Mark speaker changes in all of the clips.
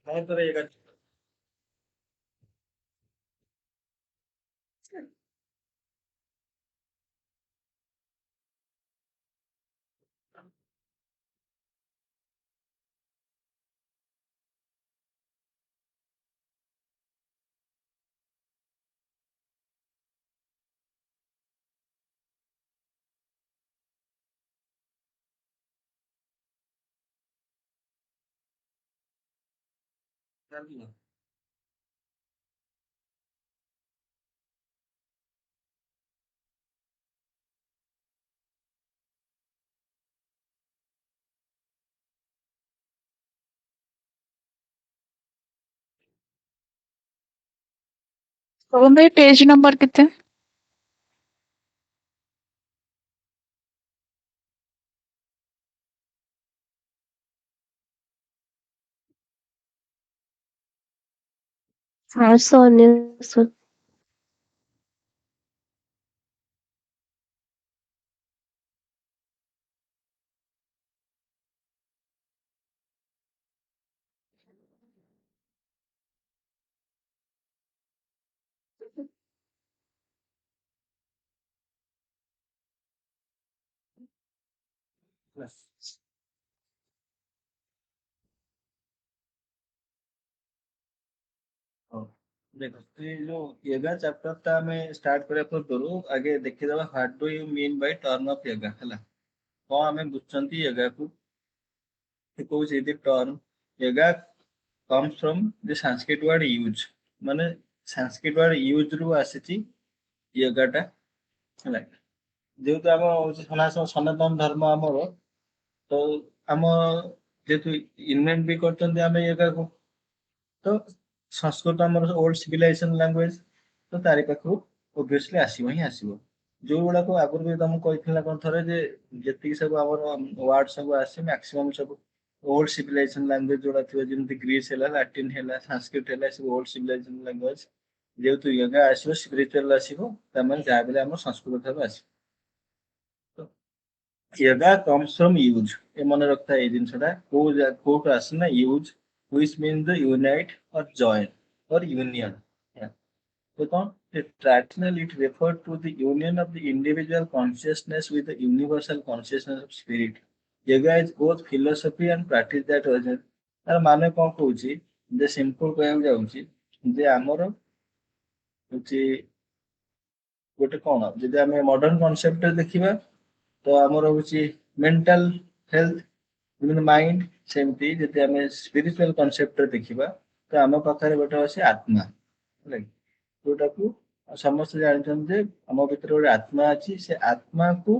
Speaker 1: कौन करेगा?
Speaker 2: तो मेरे पेज नंबर कितने?
Speaker 3: हाँ, 100
Speaker 1: ହଉ। ଦେଖ ଏଇ ଯୋଉ ୟୋଗା ଚାପ୍ଟର ଟା ଆମେ ଷ୍ଟାର୍ଟ କରିବା ପୂର୍ବରୁ ଆଗେ ଦେଖିଦବା what do you mean by term of yoga ହେଲା। କଣ ଆମେ ବୁଝୁଛନ୍ତି ୟୋଗାକୁ? ସେ କହୁଛି the term yoga comes from the Sanskrit word use ମାନେ Sanskrit word use ରୁ ଆସିଛି ୟୋଗା ଟା ହେଲା। ଯେହେତୁ ଆମ ହଉଛି ସନାତନ ଧର୍ମ ଆମର, ତ ଆମ ଯେହେତୁ ଇନଭେଣ୍ଟ ବି କରିଛନ୍ତି ଆମେ ୟୋଗାକୁ, ତ ସଂସ୍କୃତ ଆମର ଓଲ୍ଡ ସିଭିଲାଇଜେସନ ଲାଙ୍ଗୁଏଜ, ତ ତାରି ପାଖରୁ ଓବିୟସଲି ଆସିବ ହିଁ ଆସିବ। ଯୋଉ ଗୁଡାକ ଆଗରୁ ବି ତମକୁ କହିଥିଲା କଣ ଥରେ ଯେ ଯେତିକି ସବୁ ଆମର ୱାର୍ଡ ସବୁ ଆସେ ମ୍ୟାକ୍ସିମମ୍ ସବୁ ଓଲ୍ଡ ସିଭିଲାଇଜେସନ ଲାଙ୍ଗୁଏଜ ଯୋଉଟା ଥିବ, ଯେମିତି ଗ୍ରୀସ ହେଲା, ଲାଟିନ ହେଲା, ସାଂସ୍କ୍ରିଟ ହେଲା, ସବୁ ଓଲ୍ଡ ସିଭିଲାଇଜେସନ ଲାଙ୍ଗୁଏଜ। ଯେହେତୁ ୟୋଗା ଆସିବ ସ୍ପିରିଚୁଆଲ ଆସିବ, ତାମାନେ ଯାହା ବି ଆମ ସଂସ୍କୃତ ଠାରୁ ଆସିବ। ତ ୟୋଗା କମ୍ସ ଫ୍ରମ ୟୁଜ, ଏ ମନେ ରଖିଥାଏ ଏଇ ଜିନିଷଟା କୋଉଠୁ ଆସେ ନା use, which means the unite or join or union. Yeah. So traditionally it referred to the union of the individual consciousness with the universal consciousness of spirit. Yoga is both philosophy and practice that was ତାର ମାନେ କଣ କହୁଛି, ଯେ simple କହିବାକୁ ଯାଉଛି ଯେ ଆମର ହଉଛି ଗୋଟେ କଣ, ଯଦି ଆମେ ମଡର୍ନ କନସେପ୍ଟରେ ଦେଖିବା ତ ଆମର ହଉଛି ମେଣ୍ଟାଲ ହେଲ୍ଥ, ଯେମିତି ମାଇଣ୍ଡ, ସେମିତି ଯଦି ଆମେ ସ୍ପିରିଚୁଆଲ କନସେପ୍ଟରେ ଦେଖିବା ତ ଆମ ପାଖରେ ଗୋଟେ ଅଛି ଆତ୍ମା, ହେଲା କି? ଯୋଉଟାକୁ ସମସ୍ତେ ଜାଣିଛନ୍ତି ଯେ ଆମ ଭିତରେ ଗୋଟେ ଆତ୍ମା ଅଛି। ସେ ଆତ୍ମାକୁ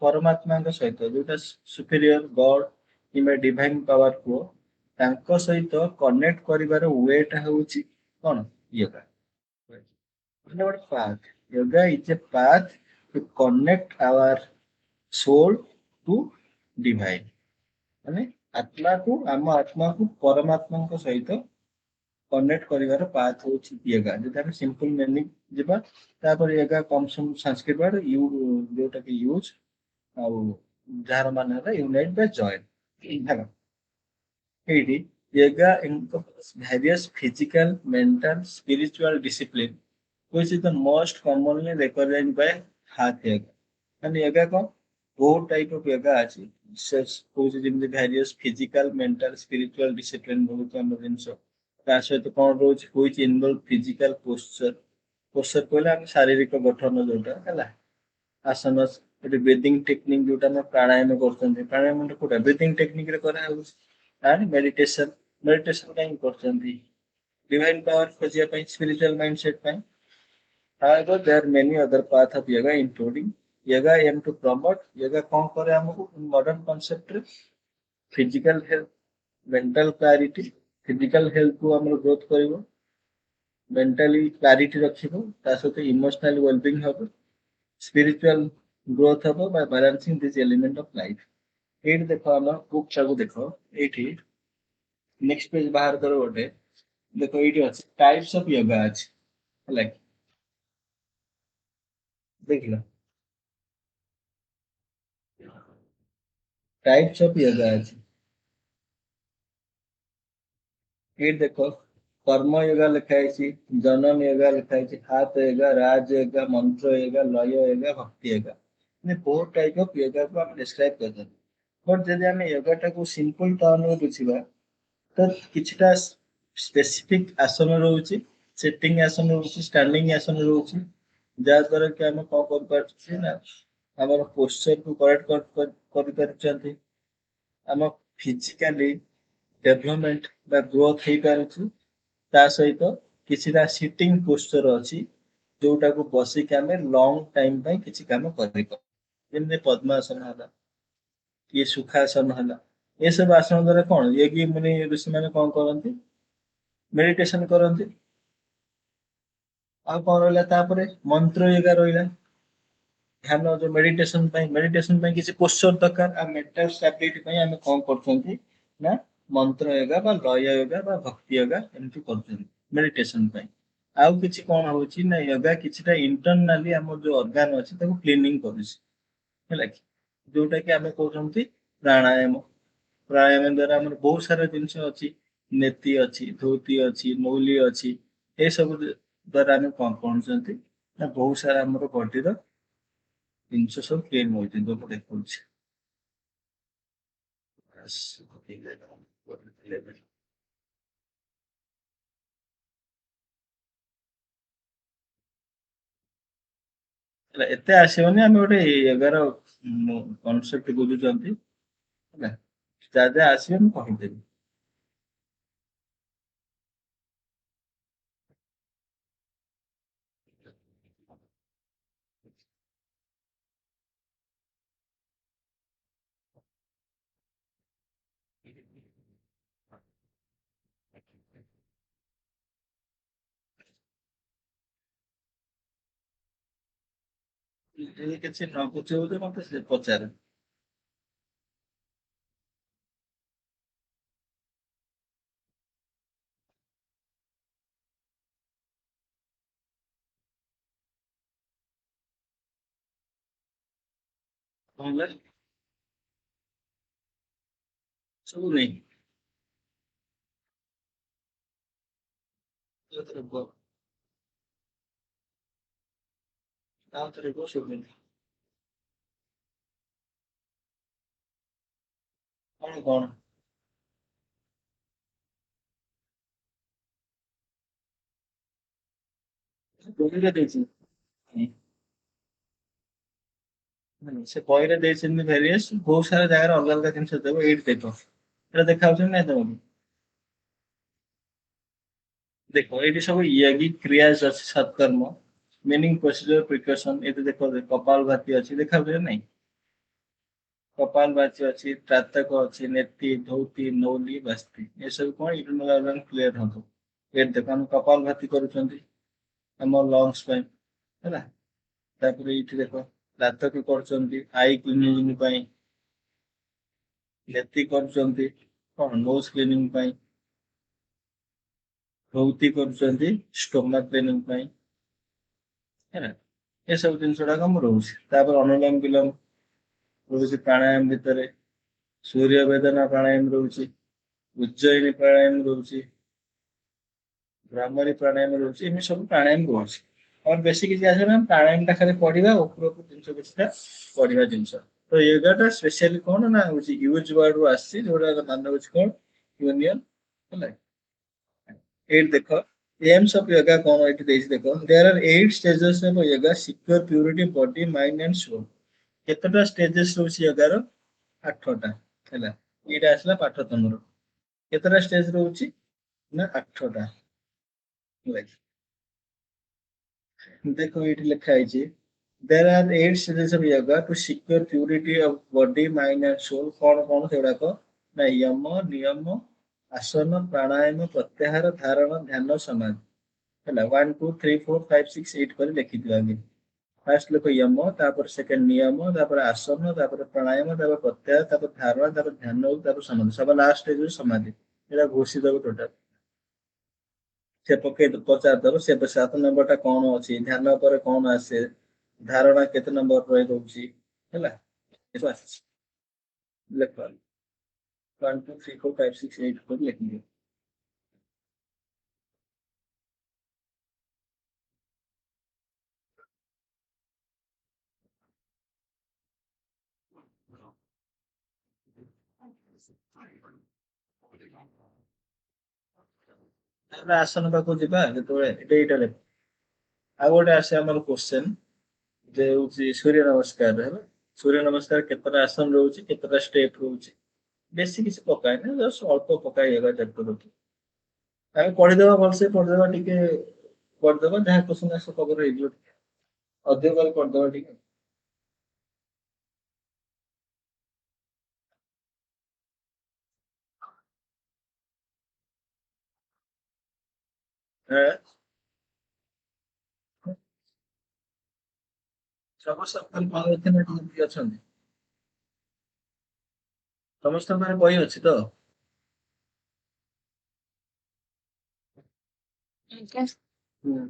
Speaker 1: ପରମାତ୍ମାଙ୍କ ସହିତ, ଯୋଉଟା ସୁପିରିୟର ଗଡ କିମ୍ବା ଡିଭାଇନ ପାୱାର କୁହ, ତାଙ୍କ ସହିତ କନେକ୍ଟ କରିବାର ୱେଟା ହଉଛି କଣ? ୟୋଗା। ମାନେ ଗୋଟେ path, yoga is a path to connect our soul to divine, ମାନେ ଆମ ଆତ୍ମାକୁ ପରମାତ୍ମାଙ୍କ ସହିତ କନେକ୍ଟ କରିବାର ପାଥ ହଉଛି ୟୋଗା। ଯଦି ଆମେ ସିମ୍ପଲ ମିନିଂ ଯିବା, ତାପରେ yoga comes from Sanskrit word ଯୋଉଟା କି ୟୁଜ, ଆଉ ଯାହାର ମାନେ ହେଲା ୟୁନାଇଟ ବା ଜଏନ୍ ହେଲା। ଏଇଠି yoga various physical, mental, spiritual discipline which is the most commonly recognized by hatha yoga। ମାନେ ୟୋଗା କଣ, ବହୁତ ଟାଇପ ଅଫ ୟୋଗା ଅଛି। ସେ କହୁଛି ଯେମିତି various physical, mental, spiritual discipline ବହୁତ ଆମର ଜିନିଷ। ତା ସହିତ କଣ ରହୁଛି, ହୁଇଚ୍ ଇନଭଲ୍ଭ ଫିଜିକାଲ ପୋସ୍ଚର। ପୋସ୍ଚର କହିଲେ ଆମେ ଶାରୀରିକ ଗଠନ ଯୋଉଟା ହେଲା, ଆସନ, ଏଠି ବ୍ରିଦିଂ ଟେକ୍ନିକ ଯୋଉଟା ଆମେ ପ୍ରାଣାୟାମ କରୁଛନ୍ତି, ପ୍ରାଣାୟାମ କୋଉଟା ବ୍ରିଦିଂ ଟେକ୍ନିକ ରେ କରାହଉଛି। ଆଣ୍ଡ ମେଡିଟେସନ କାହିଁକି କରୁଛନ୍ତି? ଡିଭାଇନ ପାୱାର ଖୋଜିବା ପାଇଁ, ସ୍ପିରିଚୁଆଲ ମାଇଣ୍ଡ ସେଟ ପାଇଁ। However, there are many other paths of yoga, including yoga aim to promote yoga कौन करे हमको modern concept रे physical health, mental clarity, physical health को हमरो growth करिवो, mentally clarity रखिवो, ता सहित emotional well-being हबो, spiritual growth हबो by balancing this element of life। एट देखो हम बुक चाकू देखो एठी नेक्स्ट पेज बाहर करो गोटे, देखो एठी अछि टाइप्स ऑफ योगा अछि, लाइक देखिलो टाइप्स ऑफ योगा अछि। ये देखो कर्म योगा लिखा है, जनन योगा लिखा है, हाथ योगा, राज योगा, मंत्र योगा, लय योगा, भक्ति योगा। बहुत टाइप ऑफ योगा को आप डिस्क्राइब करते हैं। बट जब आम योगा को सिंपल टर्म में बुझा तो किछटा स्पेसिफिक आसन रोचे, सिटिंग आसन रोचे, स्टैंडिंग आसन रोचे, जहाँद्वारा कि आम कौन कर ना आम पोस्चर को करेक्ट कर आम फिजिकाली डेभलपमेंट बा ग्रोथ हो पारुछु। ता सहित किछिटा सिटिंग पोस्चर अछि जोटा को बसिक आम लॉन्ग टाइम पे किछि काम करि प जेमने पद्मासन हला, ये सुखासन हला, ये सब आसन द्वारा कौन योगी मुनि ऋषि माने कौन करନ୍ତି मेडिटेशन करନ୍ତି। आ कौन रहला तापरे मंत्र योगा रहला, ध्यान जो मेडिटेशन ପାଇଁ କିଛି पोस्चर दरकार। आ मेंटल स्टेबिलिटी ପାଇଁ ଆମେ କଣ କରୁଛନ୍ତି ନା मंत्र योगा बा लय योगा बा भक्ति योगा एमती କରୁଛନ୍ତି मेडिटेशन ପାଇଁ। ଆଉ କିଛି କଣ ହଉଛି ନା योगा କିଛିଟା इंटरनली हमर जो ऑर्गन ଅଛି ତାକୁ क्लीनिंग କରୁଛି, ହେଲା କି जोटा कि ଆମେ କହୁଛନ୍ତି प्राणायाम। प्राणायाम द्वारा हमर बहुत सारा जिनिस अछि, नेति अछि, धोती अछि, मौली अछि, ए सब द्वारा ଆମେ କଣ କରୁଛନ୍ତି ना बहुत सारा हमर बॉडी रो ଜିନିଷ ସବୁ କ୍ଲିନ୍ ହଉଛି ଯୋଉ ମୁଁ ଦେଖଉଛି। ହେଲା ଏତେ ଆସିବନି, ଆମେ ଗୋଟେ ଏଗାର କନସେପ୍ଟ ବୁଝୁଛନ୍ତି ହେଲା, ଯାହା ଯାହା ଆସିବ ମୁଁ କହିଦେବି। ଯଦି କିଛି ନ ବୁଝିବ ଯେ ମତେ ସେ ପଚାରେ। କଣ ହେଲା ସବୁ ନେଇ ଯୋଉଥିରେ ତାଉଥିରେ ସବୁ ନେଇ କଣ କଣ ବହିରେ ଦେଇଛି। ସେ ବହିରେ ଦେଇଛନ୍ତି ଭେରିଏସ୍ ବହୁତ ସାରା ଜାଗାରେ ଅଲଗା ଅଲଗା ଜିନିଷ ଦେବ। ଏଇଠି ଦେଖ ଏଟା ଦେଖା ହଉଛି ନାଇଁ ତମକୁ? देखो ये सब यज्ञ क्रियाज अच्छी सत्कर्म मीनिंग प्रोसीजर प्रिकॉशन ये देखो कपाल भाती अच्छी देखा नहीं? कपाल भाती अच्छी, त्रातक अच्छी, नेति, धोती, नौली, बस्ती, ये सब कौन इंटरनल क्लियर हो। ये देखो हम कपाल भाती करूछंती हम लंग्स ପାଇଁ ହେଲା। तापर ये देखो त्रातक करूछंती आई क्लीनिंग ପାଇଁ, नेति करूछंती कौन नोज क्लीनिंग ପାଇଁ, धोती करूछंती स्टोमक क्लीनिंग ପାଇଁ ହେଲା। ये सब जिनिस गुड़ाक रोचे। तापर अनुलोम विलोम रोचे प्राणायाम भितर, सूर्य वेदना प्राणायाम रोचे, उज्जयिनी प्राणायाम रोचे, ब्राह्मणी प्राणायाम रोचे, एमि सब प्राणायाम रोचे। और बेसी किसी आसे ना प्राणायाम टा खाली पढ़िबा ऊपर ऊपर जिनिस किछटा पढ़िबा जिनिस। तो योगा टा स्पेशली कोन ना होची यूज वर्ड रो आसी जोडा मान होची कोन यूनियन होला। एट देखो एम्स ऑफ योगा कौन एट देश देखो there are 8 stages of yoga secure purity body mind and soul. केतटा स्टेजेस रोची योगा रो 8टा हैला। एटा आसला पाठ तमरो केतटा स्टेज रोची ना 8टा। देखो ये लिखा है there are 8 stages of yoga to secure purity of body mind and soul. कौन कौन सेगुड़ा को ना यम नियम आसन प्राणायाम प्रत्याहार धारण ध्यान समाधि है 1 2 3 4 5 6 8 कर लिखी दिया आगे। फास्ट लिखो यम, तापर सेकंड नियम, तापर आसन, तापर प्राणायाम, तापर प्रत्याहार, तापर धारण, तापर ध्यान, तापर समाधि, सब लास्ट स्टेज समाधि एटा घोषित दब टोटल। से पके पचार दब से 7 नंबर टा कौन अछि, ध्यान पर कौन आसे, धारणा केते नंबर रहि रहउछि हैला। बस लिख 1 2 3 4 5 6 8 कर लिख दियो। ତାପରେ ଆସନ ପାଖକୁ ଯିବା ଯେତେବେଳେ ଏଇଟା ଲେଖ। ଆଉ ଗୋଟେ ଆସେ ଆମର କ୍ୱେଶ୍ଚେନ୍ ଯେ ହଉଛି ସୂର୍ଯ୍ୟ ନମସ୍କାର ହେଲା। ସୂର୍ଯ୍ୟ ନମସ୍କାର କେତେଟା ଆସନ ରହୁଛି, କେତେଟା ଷ୍ଟେପ୍ ରହୁଛି? ବେଶୀ କିଛି ପକାଏନି, ଜଷ୍ଟ ଅଳ୍ପ ପକାଏ ଏଗୁଡ଼ା ଚାରିଟରୁ। ଆମେ ପଢିଦବା ଭଲସେ ପଢିଦବା ଟିକେ କରିଦବା ଯାହା କ୍ୱେଶ୍ଚନ୍ ଆସେ କଭର ହେଇଯିବ ଟିକେ। ଅଧିକ କରି କରିଦବା ଟିକେ। ଆଁ, ସମସ୍ତଙ୍କ ପାଖରେ ବହି ଅଛି ନା ଟିକେ ଅଛନ୍ତି? ସମସ୍ତଙ୍କ ପାଖରେ ବହି ଅଛି ତ? ହୁଁ।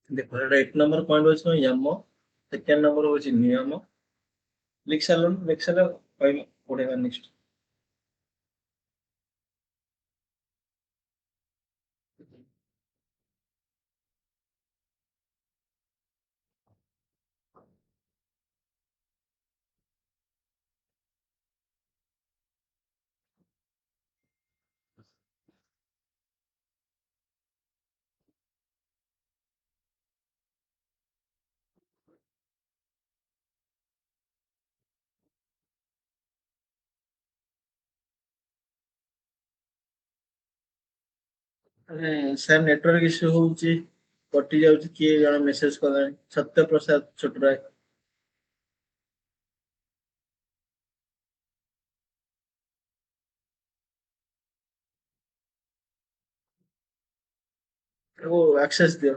Speaker 1: ଦେଖ ଏଇଟା 1 ନମ୍ବର ପଏଣ୍ଟ ଅଛି ୟମ, ସେକେଣ୍ଡ ନମ୍ବର ହଉଛି ନିୟମ। ଲେଖି ସାରିଲୁଣି, ଲେଖି ସାରିଲ କହିବ ପଢେଇବା ନେକ୍ସଟ। ସାର୍ ନେଟୱାର୍କ ଇସ୍ୟୁ ହଉଛି, କଟି ଯାଉଛି, କିଏ ଜଣେ ମେସେଜ କଲାଣି ସତ୍ୟ ପ୍ରସାଦ ଛୋଟରାୟ। ଓ ଆକ୍ସେସ ଦିଅ।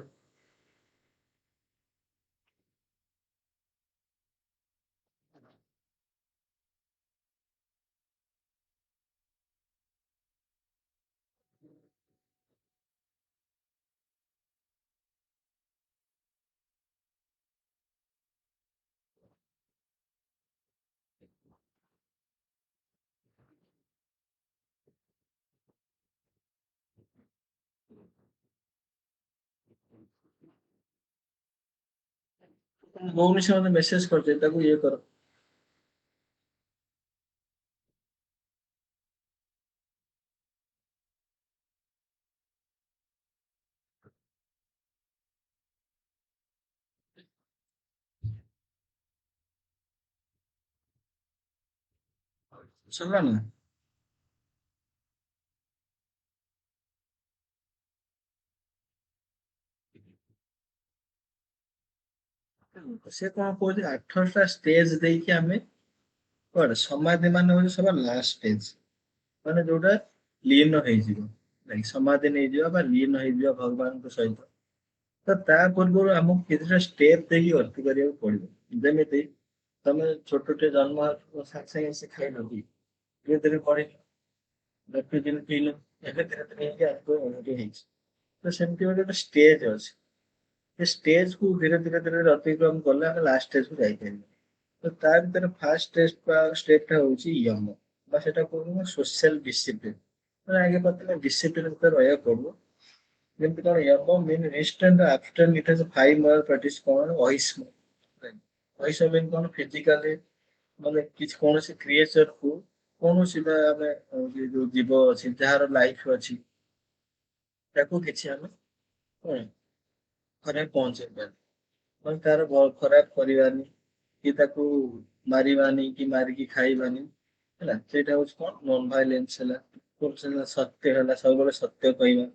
Speaker 1: ମଉନି ସେ ମତେ ମେସେଜ କରିଛି, ତାକୁ ଇଏ କର। ଶୁଣିଲା ନା? ସେ କଣ କହୁଛି 8ଟା ଷ୍ଟେଜ ଦେଇକି ଆମେ କୁଆଡେ ସମାଧି ମାନେ ହଉଛି ସବା ଲାଷ୍ଟ ଷ୍ଟେଜ, ମାନେ ଯୋଉଟା ଲୀନ ହେଇଯିବ, like ସମାଧି ନେଇଯିବା ବା ଲୀନ ହେଇଯିବା ଭଗବାନଙ୍କ ସହିତ। ତ ତା ପୂର୍ବରୁ ଆମକୁ କିଛିଟା ଷ୍ଟେପ ଦେଇକି ଗତି କରିବାକୁ ପଡିବ। ଯେମିତି ତମେ ଛୋଟଟେ ଜନ୍ମ ହେଇଥିବ, ସାଙ୍ଗେ ସାଙ୍ଗେ ସେ ଖାଇଲ କି ଧୀରେ ଧୀରେ ବଢିଲ, ଗୋଟେ ଦିନ ପିଇଲ, ଏବେ ଧୀରେ ଧୀରେ ହେଇକି ଆଗକୁ ଏମିତି ହେଇଛି। ତ ସେମିତି ଗୋଟେ ଷ୍ଟେଜ ଅଛି, ସେ ଷ୍ଟେଜ କୁ ଧୀରେ ଧୀରେ ଧୀରେ ଅତିକ୍ରମ କଲେ ଆମେ ଲାଷ୍ଟ ଷ୍ଟେଜ କୁ ଯାଇପାରିବା। ତ ତା ଭିତରେ ଫାର୍ଷ୍ଟ ଷ୍ଟେପଟା ହଉଛି ୟମ, ବା ସେଟା କହୁଛନ୍ତି ସୋସିଆଲ ଡିସିପ୍ଲିନ। ମାନେ ଆଗେ ପ୍ରଥମେ ଡିସିପ୍ଲିନ ଭିତରେ ରହିବାକୁ ପଡିବ। ଯେମିତି କଣ ୟମ mean instant after it has 5 practice କଣ ଅହିଷ୍ମ। ଅହିଷ୍ମ ମିନ୍ କଣ ଫିଜିକାଲି, ମାନେ କିଛି କୌଣସି କ୍ରିଏଚରକୁ, କୌଣସି ବା ଆମେ ଯୋଉ ଜୀବ ଅଛି ଯାହାର ଲାଇଫ ଅଛି, ତାକୁ କିଛି ଆମେ କଣ ଖରାପ ପହଞ୍ଚେଇ ପାରିବା, ମାନେ ତାର ଖରାପ କରିବାନି, କି ତାକୁ ମାରିବାନି, କି ମାରିକି ଖାଇବାନି ହେଲା। ସେଇଟା ହଉଛି କଣ ନନ ଭାଇଲେନ୍ସ ହେଲା। ସତ୍ୟ ହେଲା, ସବୁବେଳେ ସତ୍ୟ କହିବା।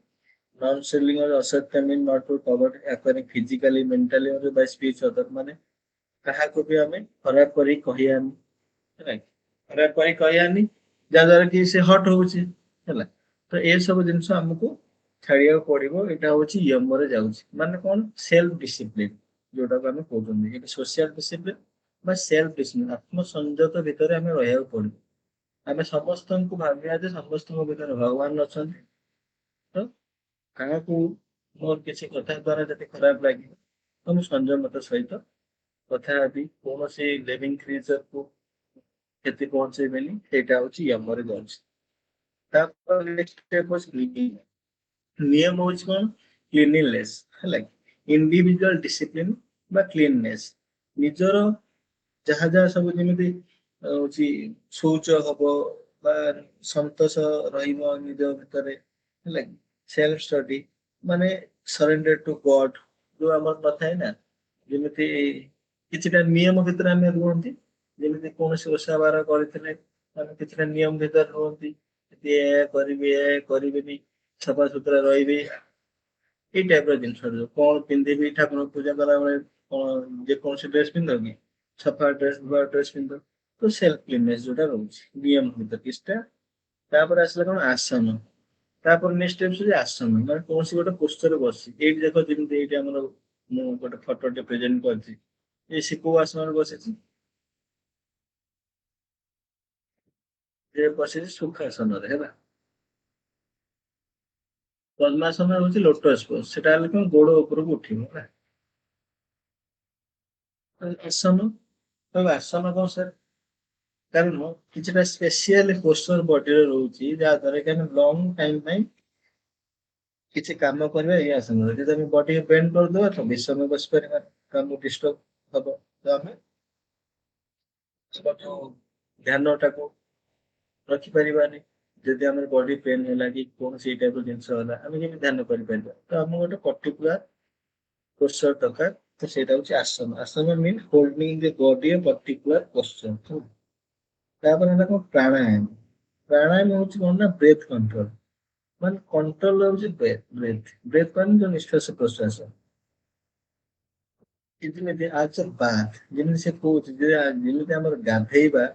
Speaker 1: ନନ୍ ସେଲିଂ ଅସତ୍ୟ mean not to covet acquiring physically mentally by speech other, ମାନେ କାହାକୁ ବି ଆମେ ଖରାପ କରି କହିବାନି ହେଲା, ଖରାପ କରି କହିବାନି ଯାହା ଦ୍ୱାରା କି ସେ ହଟ୍ ହଉଛି ହେଲା। ତ ଏସବୁ ଜିନିଷ ଆମକୁ ଛାଡିବାକୁ ପଡିବ। ଏଇଟା ହଉଛି ୟମରେ ଯାଉଛି, ମାନେ କଣ ସେଲ୍ଫ ଡିସିପ୍ଲିନ ଯୋଉଟାକୁ ଆମେ କହୁଛନ୍ତି। ଏଠି ସୋସିଆଲ ଡିସିପ୍ଲିନ ବା ସେଲ୍ଫ ଡିସିପ୍ଲିନ, ଆତ୍ମ ସଂଯତ ଭିତରେ ଆମେ ରହିବାକୁ ପଡିବ। ଆମେ ସମସ୍ତଙ୍କୁ ଭାବିବା ଯେ ସମସ୍ତଙ୍କ ଭିତରେ ଭଗବାନ ଅଛନ୍ତି, ତ କାହାକୁ ମୋର କିଛି କଥା ଦ୍ଵାରା ଯଦି ଖରାପ ଲାଗିବ ତ ମୁଁ ସଂଯମତା ସହିତ କଥା ହେବି, କୌଣସି ଲିଭିଂ କ୍ରିଏଚରକୁ କ୍ଷତି ପହଞ୍ଚେଇବେନି। ସେଇଟା ହଉଛି ୟମରେ ଯାଉଛି। ତାପରେ next step ହଉଛି ନିୟମ ହଉଛି କଣ କ୍ଲିନିନେସ ହେଲା, ଇଣ୍ଡିଭିଜୁଆଲ ଡିସିପ୍ଲିନ ବା କ୍ଲିନନେସ। ନିଜର ଯାହା ଯାହା ସବୁ ଯେମିତି ହଉଛି ଶୌଚ ହବ, ବା ସନ୍ତୋଷ ରହିବ ନିଜ ଭିତରେ ହେଲା କି ସେଲ୍ଫ ଷ୍ଟଡି ମାନେ ସରେଣ୍ଡର ଟୁ ଗଡ୍ ଯୋଉ ଆମର ନଥାଏ ନା ଯେମିତି କିଛିଟା ନିୟମ ଭିତରେ ଆମେ ରୁହନ୍ତି ଯେମିତି କୌଣସି ଓଷା ବାର କରିଥିଲେ ଆମେ କିଛିଟା ନିୟମ ଭିତରେ ରୁହନ୍ତି ଏ କରିବି ଏ କରିବିନି ସଫାସୁତୁରା ରହିବି ଏଇ ଟାଇପ ର ଜିନିଷ ଯୋଉ କଣ ପିନ୍ଧିବି ଠାକୁରଙ୍କୁ ପୂଜା କଲାବେଳେ କଣ ଯେକୌଣସି ଡ୍ରେସ ପିନ୍ଧ କି ସଫା ଡ୍ରେସ ନୂଆ ଡ୍ରେସ ପିନ୍ଧ ତ ସେଲ୍ଫ କ୍ଲିନନେସ ଯୋଉଟା ରହୁଛି ନିୟମ ଭିତରେ କିଛିଟା ତାପରେ ଆସିଲା କଣ ଆସନ ତାପରେ ନେକ୍ସଟ ହଉଛି ଆସନ ମାନେ କୌଣସି ଗୋଟେ ପୋସ୍ଚରରେ ବସି ଏଇଠି ଦେଖ ଯେମିତି ଏଇଠି ଆମର ମୁଁ ଗୋଟେ ଫଟୋଟେ ପ୍ରେଜେଣ୍ଟ କରିଛି ଏ ଶିଶୁ ଆସନରେ ବସିଛି ଯେ ବସିଛି ସୁଖାସନରେ ହେଲା ପଦ୍ମାସନ ହଉଛି ଲୋଟସ ପୋଜ ସେଟା ହେଲେ କଣ ଗୋଡ ଉପରକୁ ଉଠିବ ହେଲା ଆସନ ଆସନ କଣ ସାର୍ କାରଣ କିଛିଟା ସ୍ପେସିଆଲ ପୋଷ୍ଟର ବଡିରେ ରହୁଛି ଯାହା ଦ୍ୱାରା କି ଆମେ ଲଙ୍ଗ ଟାଇମ ପାଇଁ କିଛି କାମ କରିବା ଏଇ ଆସନରେ ଯଦି ଆମେ ବଡି ବେଣ୍ଡ କରିଦବା ତ ବେଶୀ ସମୟ ବସିପାରିବା ଆମକୁ ଡିଷ୍ଟର୍ବ ହବ ତ ଆମେ ଯୋଉ ଧ୍ୟାନ ଟାକୁ ରଖିପାରିବାନି ଯଦି ଆମର ବଡି ପେନ୍ ହେଲା କି କୌଣସି ଟାଇପ ର ଜିନିଷ ହେଲା ଆମେ କେମିତି ଧ୍ୟାନ କରିପାରିବା ତ ଆମକୁ ଗୋଟେ ପର୍ଟିକୁଲାର ପୋଷ୍ଟର ଦରକାର ତ ସେଇଟା ହଉଛି ଆସନ ଆସନ ମିନ୍ ହୋଲ୍ଡିଂ ଦି ବଡି ଏ ପର୍ଟିକୁଲାର ପୋଷ୍ଟର ତାପରେ ହେଲା କଣ ପ୍ରାଣାୟାମ ପ୍ରାଣାୟାମ ହଉଛି କଣ ନା ବ୍ରେଥ କଣ୍ଟ୍ରୋଲ ମାନେ କଣ୍ଟ୍ରୋଲ ହଉଛି ବ୍ରେଥ ମାନେ ଯୋଉ ନିଶ୍ୱାସ ପ୍ରଶ୍ୱାସ ଯେମିତି ଆଜ ବାଥ ଯେମିତି ସେ କହୁଛି ଯେ ଯେମିତି ଆମର ଗାଧେଇବା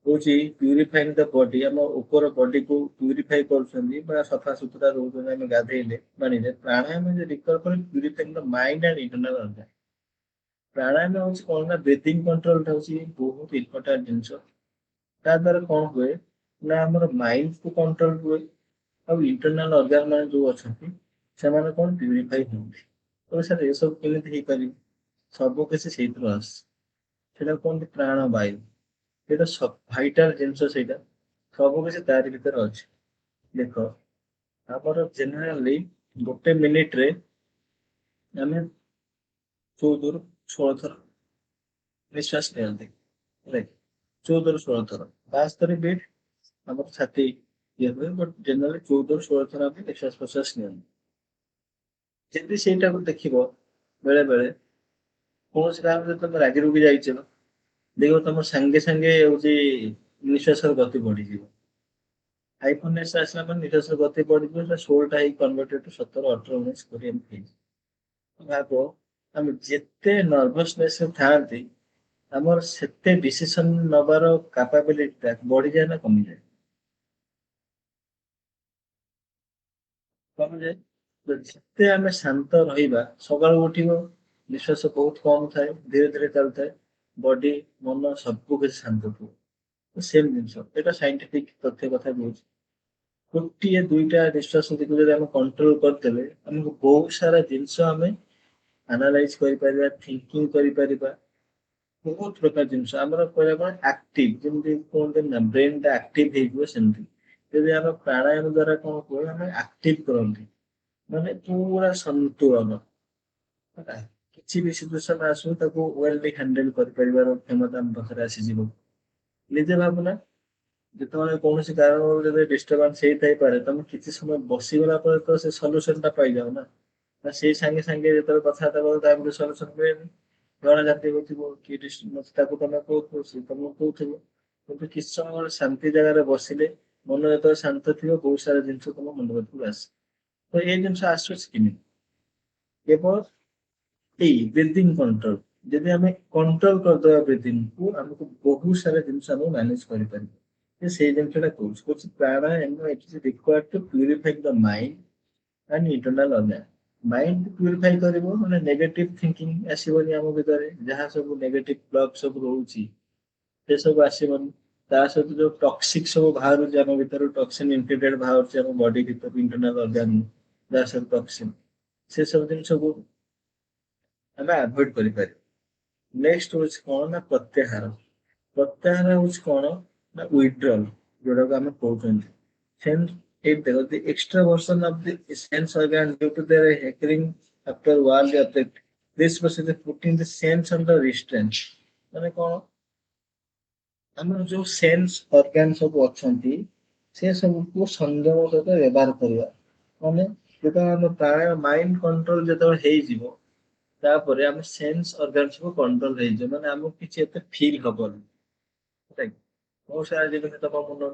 Speaker 1: ହଉଛି ପ୍ୟୁରିଫାଇଙ୍ଗ ଦ ବଡି ଆମ ଉପର ବଡିକୁ ପ୍ୟୁରିଫାଇ କରୁଛନ୍ତି ବା ସଫାସୁତୁରା ରହୁଛନ୍ତି ଆମେ ଗାଧେଇଲେ ପାଣିରେ ପ୍ରାଣାୟାମ purifying the mind and internal organ ପ୍ରାଣାୟାମ ହଉଛି କଣ ନା ବ୍ରିଥିଂ କଣ୍ଟ୍ରୋଲ ହଉଛି ବହୁତ ଇମ୍ପୋର୍ଟାଣ୍ଟ ଜିନିଷ ତା ଦ୍ୱାରା କଣ ହୁଏ ନା ଆମର ମାଇଣ୍ଡ କୁ କଣ୍ଟ୍ରୋଲ ହୁଏ ଆଉ ଇଣ୍ଟରନାଲ ଅର୍ଗାନ ମାନେ ଯୋଉ ଅଛନ୍ତି ସେମାନେ କଣ ପ୍ୟୁରିଫାଇ ହୁଅନ୍ତି ତ ସାର୍ ଏସବୁ କେମିତି ହେଇପାରିବ ସବୁ କିଛି ସେଇଥିରୁ ଆସୁଛି ସେଇଟା କୁହନ୍ତି ପ୍ରାଣ ବାୟୁ ସେଇଟା ଭାଇଟାଲ ଜିନିଷ ସେଇଟା ସବୁ କିଛି ତାରି ଭିତରେ ଅଛି ଦେଖ ଆମର ଜେନେରାଲି ଗୋଟେ ମିନିଟରେ ଆମେ 14 ରୁ 16 ଥର ନିଶ୍ୱାସ ନିଅନ୍ତି ହେଲା କି? 14 ରୁ 16 ଥର 72 ବିଟ୍ ଆମର ଛାତି ଇଏ ହୁଏ ବଟ୍ ଜେନେରାଲି 14 ରୁ 16 ଥର ଆମେ ନିଶ୍ୱାସ ପ୍ରଶ୍ୱାସ ନିଅନ୍ତି ଯଦି ସେଇଟାକୁ ଦେଖିବ ବେଳେ ବେଳେ କୌଣସି କାରଣ ଯଦି ତମେ ରାଗି ରୁଗି ଯାଇଛ ଦେଖିବ ତମ ସାଙ୍ଗେ ସାଙ୍ଗେ ହଉଛି ନିଶ୍ୱାସର ଗତି ବଢିଯିବ ହାଇପରନେସ ଆସିଲା ମାନେ ନିଶ୍ୱାସର ଗତି ବଢିଯିବ 16ଟା ହେଇ କନଭର୍ଟେଡ ଟୁ 17 18 19 20 ଏମିତି ହେଇଯିବ ଭାବ ଆମେ ଯେତେ ନର୍ଭସନେସ ଥାଆନ୍ତି ଆମର ସେତେ ଡିସିସନ ନବାର କାପାବିଲିଟି ଟା ବଢିଯାଏ ନା କମିଯାଏ କମିଯାଏ ତ ଯେତେ ଆମେ ଶାନ୍ତ ରହିବା ସକାଳୁ ଉଠିବ ନିଶ୍ୱାସ ବହୁତ କମ ଥାଏ ଧୀରେ ଧୀରେ ଚାଲୁଥାଏ ବଡି ମନ ସବୁ କିଛି ଶାନ୍ତ ଥିବ ସେମ ଜିନିଷ ଏଇଟା ସାଇଣ୍ଟିଫିକ ତଥ୍ୟ କଥା କହୁଛି ଗୋଟିଏ ଦୁଇଟା ନିଶ୍ୱାସ ଯଦି ଆମେ କଣ୍ଟ୍ରୋଲ କରିଦେଲେ ଆମକୁ ବହୁତ ସାରା ଜିନିଷ ଆମେ ଆନାଲାଇଜ କରିପାରିବା ଥିଙ୍କିଙ୍ଗ କରିପାରିବା ବହୁତ ପ୍ରକାର ଜିନିଷ ଆମର କହିବା କଣ ଆକ୍ଟିଭ ଯେମିତି କୁହନ୍ତି ନା ବ୍ରେନ ଟା ଆକ୍ଟିଭ ହେଇଯିବ ସେମିତି ଯଦି ଆମେ ପ୍ରାଣାୟାମ ଦ୍ଵାରା କଣ କରୁ ଆମେ ଆକ୍ଟିଭ କରନ୍ତି ମାନେ ପୁରା ସନ୍ତୁଳନ ହେଲା କିଛି ବି ସିଚୁଏସନ ଆସୁ ତାକୁ ୱେଲଲି ହ୍ୟାଣ୍ଡେଲ କରିପାରିବାର କ୍ଷମତା ଆମ ପାଖରେ ଆସିଯିବ ନିଜେ ଭାବୁନା ଯେତେବେଳେ କୌଣସି କାରଣରୁ ଯଦି ଡିଷ୍ଟର୍ବାନ୍ସ ହେଇଥାଇପାରେ ତମେ କିଛି ସମୟ ବସିଗଲା ପରେ ତ ସେ ସଲ୍ୟୁସନ ଟା ପାଇଯାଉ ନା ସେଇ ସାଙ୍ଗେ ସାଙ୍ଗେ ଯେତେବେଳେ କଥାବାର୍ତ୍ତା କରୁ ତା ଗୋଟେ ସଲ୍ୟୁସନ ମିଳେନି ଜଣେ ଜାତି ହଉଥିବ କି ତାକୁ ତମେ କହୁଥିବ ସେ ତମକୁ କହୁଥିବ କିନ୍ତୁ କିଛି ସମୟ ଗୋଟେ ଶାନ୍ତି ଜାଗାରେ ବସିଲେ ମନ ଯେତେବେଳେ ଶାନ୍ତ ଥିବ ବହୁତ ସାରା ଜିନିଷ ତମ ମନ ଭିତରକୁ ଆସେ ତ ଏଇ ଜିନିଷ ଆସୁଛି କେମିତି କେବଳ ଏଇ ବ୍ରିଦିଂ କଣ୍ଟ୍ରୋଲ ଯଦି ଆମେ କଣ୍ଟ୍ରୋଲ କରିଦବା ବ୍ରିଦିଂକୁ ଆମକୁ ବହୁତ ସାରା ଜିନିଷ ଆମେ ମ୍ୟାନେଜ କରିପାରିବା ସେଇ ଜିନିଷଟା କହୁଛି ପ୍ରାଣାୟାମ it is required to purify the mind and internal organ mind purify କରିବ ମାନେ ନେଗେଟିଭ ଥିଙ୍କିଙ୍ଗ ଆସିବନି ଆମ ଭିତରେ ଯାହା ସବୁ ନେଗେଟିଭ ବ୍ଲଗ ସବୁ ରହୁଛି ସେ ସବୁ ଆସିବନି ତା ସହିତ ଯୋଉ ଟକ୍ସିକ ସବୁ ବାହାରୁଛି ଆମ ଭିତରୁ ଟକ୍ସିନ ଇନଫିଲ୍ଟ୍ରେଟ ବାହାରୁଛି ଆମ ବଡି ଭିତରୁ ଇଣ୍ଟରନାଲ ଅର୍ଗାନ ଯାହା ସବୁ ଟକ୍ସିନ ସେ ସବୁ ଜିନିଷକୁ ଆମେ ଆଭଏଡ କରିପାରିବା ନେକ୍ସଟ ହଉଛି କଣ ନା ପ୍ରତ୍ୟାହାର ପ୍ରତ୍ୟାହାର ହଉଛି କଣ ନା ୱିଡ୍ରଲ୍ ଯୋଉଟାକୁ ଆମେ କହୁଛନ୍ତି Hence, it the extraversion of the sense organ due to their heckling after wall effect. This was the putting the sense under restraint. ମାନେ କଣ ଆମର ଯୋଉ ସେନ୍ସ ଅର୍ଗାନ ସବୁ ଅଛନ୍ତି ସେ ସବୁକୁ ସଂଯମ ସହିତ ବ୍ୟବହାର କରିବା ମାନେ ଯେତେବେଳେ ଆମ ପ୍ରାଣ ମାଇଣ୍ଡ କଣ୍ଟ୍ରୋଲ ଯେତେବେଳେ ହେଇଯିବ ତାପରେ ଆମ ସେନ୍ସ ଅର୍ଗାନ ସବୁ କଣ୍ଟ୍ରୋଲ ହେଇଯିବ ମାନେ ଆମକୁ କିଛି ଏତେ ଫିଲ୍ ହବନି ହେଲା କି? ବହୁତ ସାରା ଜିନିଷ ତମ ମନ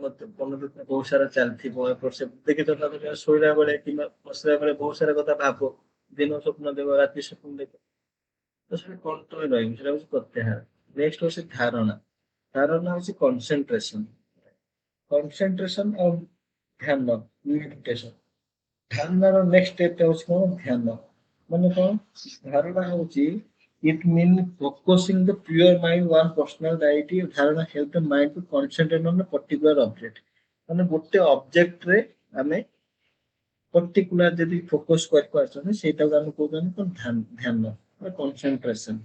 Speaker 1: ଭିତରେ ବହୁତ ସାରା ଚାଲିଥିବ ଏପଟ ସେ ଦେଖିଛ ତମେ ଶୋଇଲା ବେଳେ କିମ୍ବା ବସିଲା ବେଳେ ବହୁତ ସାରା କଥା ଭାବ ଦିନ ସ୍ୱପ୍ନ ଦେବ ରାତି ସ୍ୱପ୍ନ ଦେଖ ତ ସେଟା କଣ୍ଟ୍ରୋଲ ରହିବ ସେଟା ହଉଛି ପ୍ରତ୍ୟାହାର ନେକ୍ସଟ ହଉଛି ଧାରଣା ଧାରଣା ହଉଛି କନସେନ୍ଟ୍ରେସନ କନସେନ୍ଟ୍ରେସନ ଆଉ ଧ୍ୟାନ ମେଡିଟେସନ ଧାରଣାର ନେକ୍ସଟ ଷ୍ଟେପଟା ହଉଛି କଣ ଧ୍ୟାନ ମାନେ କଣ ଧାରଣା ହଉଛି it means focusing the pure mind one personality ଧାରଣା help the mind to concentrate on a particular object ମାନେ ଗୋଟେ ଅବଜେକ୍ଟ ରେ ଆମେ ପର୍ଟିକୁଲାର ଯଦି ଫୋକସ କରିପାରୁଛନ୍ତି ସେଇଟାକୁ ଆମେ କହୁଛନ୍ତି କଣ ଧ୍ୟାନ କନସେନ୍ଟ୍ରେସନ